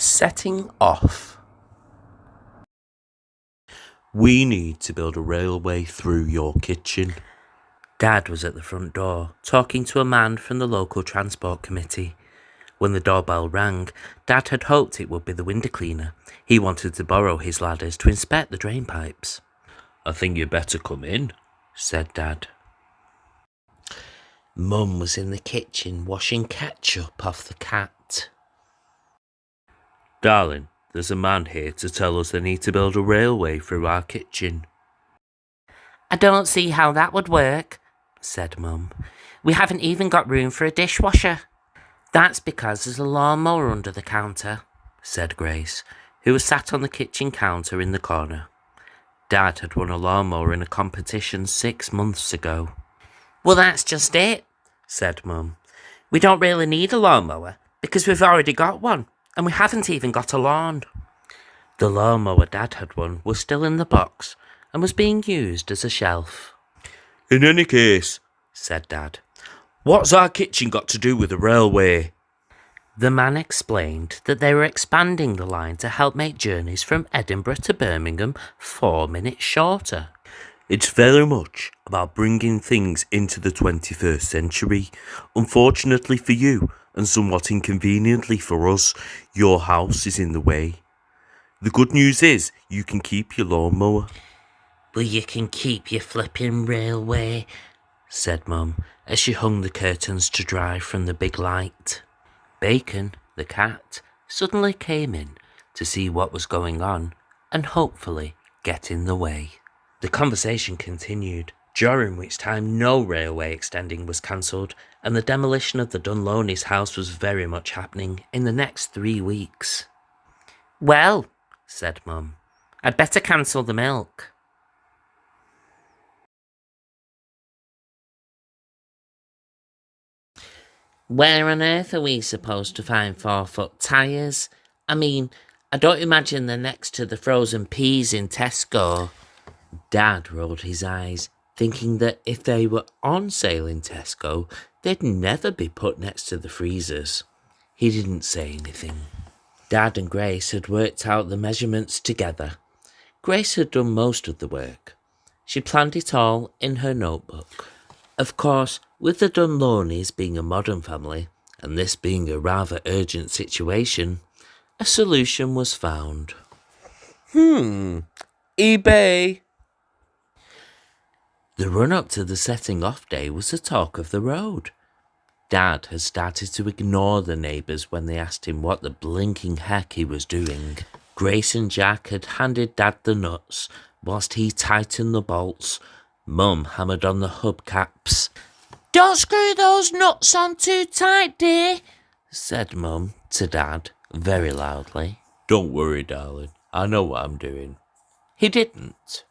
Setting off. We need to build a railway through your kitchen. Dad was at the front door, talking to a man from the local transport committee. When the doorbell rang, Dad had hoped it would be the window cleaner. He wanted to borrow his ladders to inspect the drain pipes. I think you'd better come in, said Dad. Mum was in the kitchen washing ketchup off the cat. Darling, there's a man here to tell us they need to build a railway through our kitchen. I don't see how that would work, said Mum. We haven't even got room for a dishwasher. That's because there's a lawnmower under the counter, said Grace, who was sat on the kitchen counter in the corner. Dad had won a lawnmower in a competition 6 months ago. Well, that's just it, said Mum. We don't really need a lawnmower because we've already got one, and we haven't even got a lawn. The lawnmower Dad had won was still in the box and was being used as a shelf. In any case, said Dad, what's our kitchen got to do with the railway? The man explained that they were expanding the line to help make journeys from Edinburgh to Birmingham 4 minutes shorter. It's very much about bringing things into the 21st century. Unfortunately for you, and somewhat inconveniently for us, your house is in the way. The good news is you can keep your lawnmower. Well, you can keep your flipping railway, said Mum, as she hung the curtains to dry from the big light. Bacon, the cat, suddenly came in to see what was going on and hopefully get in the way. The conversation continued, during which time no railway extending was cancelled and the demolition of the Dunlonies' house was very much happening in the next 3 weeks. Well, said Mum, I'd better cancel the milk. Where on earth are we supposed to find 4-foot tyres? I mean, I don't imagine they're next to the frozen peas in Tesco. Dad rolled his eyes, thinking that if they were on sale in Tesco, they'd never be put next to the freezers. He didn't say anything. Dad and Grace had worked out the measurements together. Grace had done most of the work. She planned it all in her notebook. Of course, with the Dunlonies being a modern family, and this being a rather urgent situation, a solution was found. eBay. The run-up to the setting off day was the talk of the road. Dad had started to ignore the neighbours when they asked him what the blinking heck he was doing. Grace and Jack had handed Dad the nuts, whilst he tightened the bolts. Mum hammered on the hubcaps. Don't screw those nuts on too tight, dear, said Mum to Dad very loudly. Don't worry, darling. I know what I'm doing. He didn't.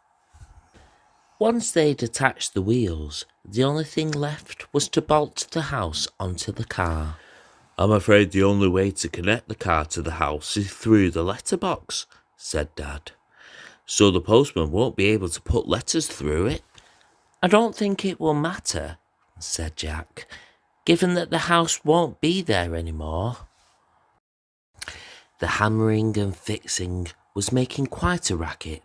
Once they'd attached the wheels, the only thing left was to bolt the house onto the car. I'm afraid the only way to connect the car to the house is through the letterbox, said Dad. So the postman won't be able to put letters through it. I don't think it will matter, said Jack, given that the house won't be there anymore. The hammering and fixing was making quite a racket.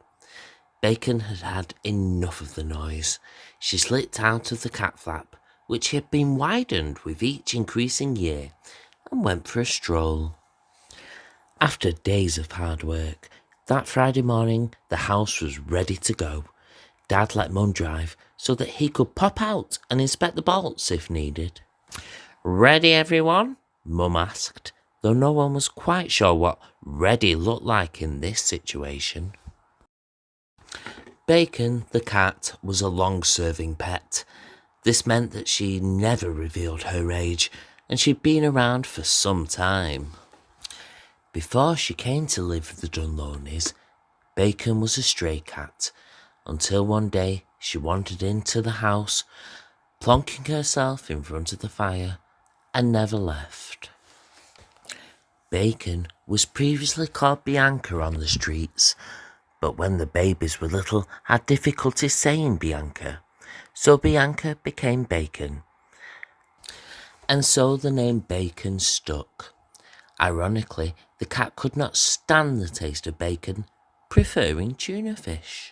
Bacon had had enough of the noise. She slipped out of the cat flap, which had been widened with each increasing year, and went for a stroll. After days of hard work, that Friday morning the house was ready to go. Dad let Mum drive so that he could pop out and inspect the bolts if needed. Ready, everyone? Mum asked, though no one was quite sure what ready looked like in this situation. Bacon, the cat, was a long-serving pet. This meant that she never revealed her age, and she'd been around for some time. Before she came to live with the Dunlonies, Bacon was a stray cat, until one day she wandered into the house, plonking herself in front of the fire, and never left. Bacon was previously called Bianca on the streets, but when the babies were little, had difficulty saying Bianca, so Bianca became Bacon. And so the name Bacon stuck. Ironically, The cat could not stand the taste of bacon, preferring tuna fish.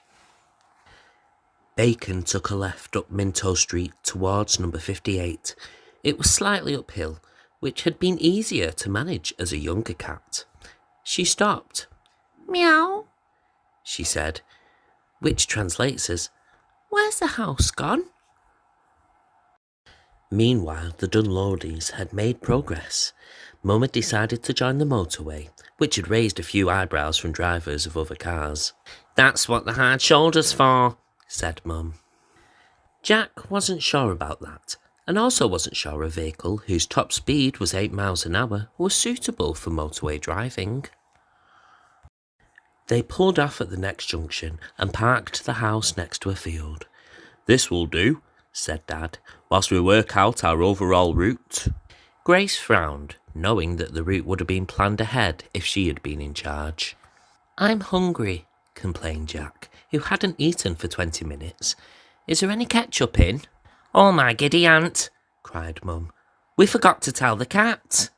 Bacon took a left up Minto Street towards number 58. It was slightly uphill, which had been easier to manage as a younger cat. She stopped. "Meow," she said, which translates as, "Where's the house gone?" Meanwhile, the Dunlodies had made progress. Mum had decided to join the motorway, which had raised a few eyebrows from drivers of other cars. "That's what the hard shoulder's for," said Mum. Jack wasn't sure about that, and also wasn't sure a vehicle whose top speed was 8 miles an hour was suitable for motorway driving. They pulled off at the next junction and parked the house next to a field. "This will do," said Dad, "whilst we work out our overall route." Grace frowned, knowing that the route would have been planned ahead if she had been in charge. "I'm hungry," complained Jack, who hadn't eaten for 20 minutes. "Is there any ketchup in?" "Oh, my giddy aunt," cried Mum. "We forgot to tell the cat."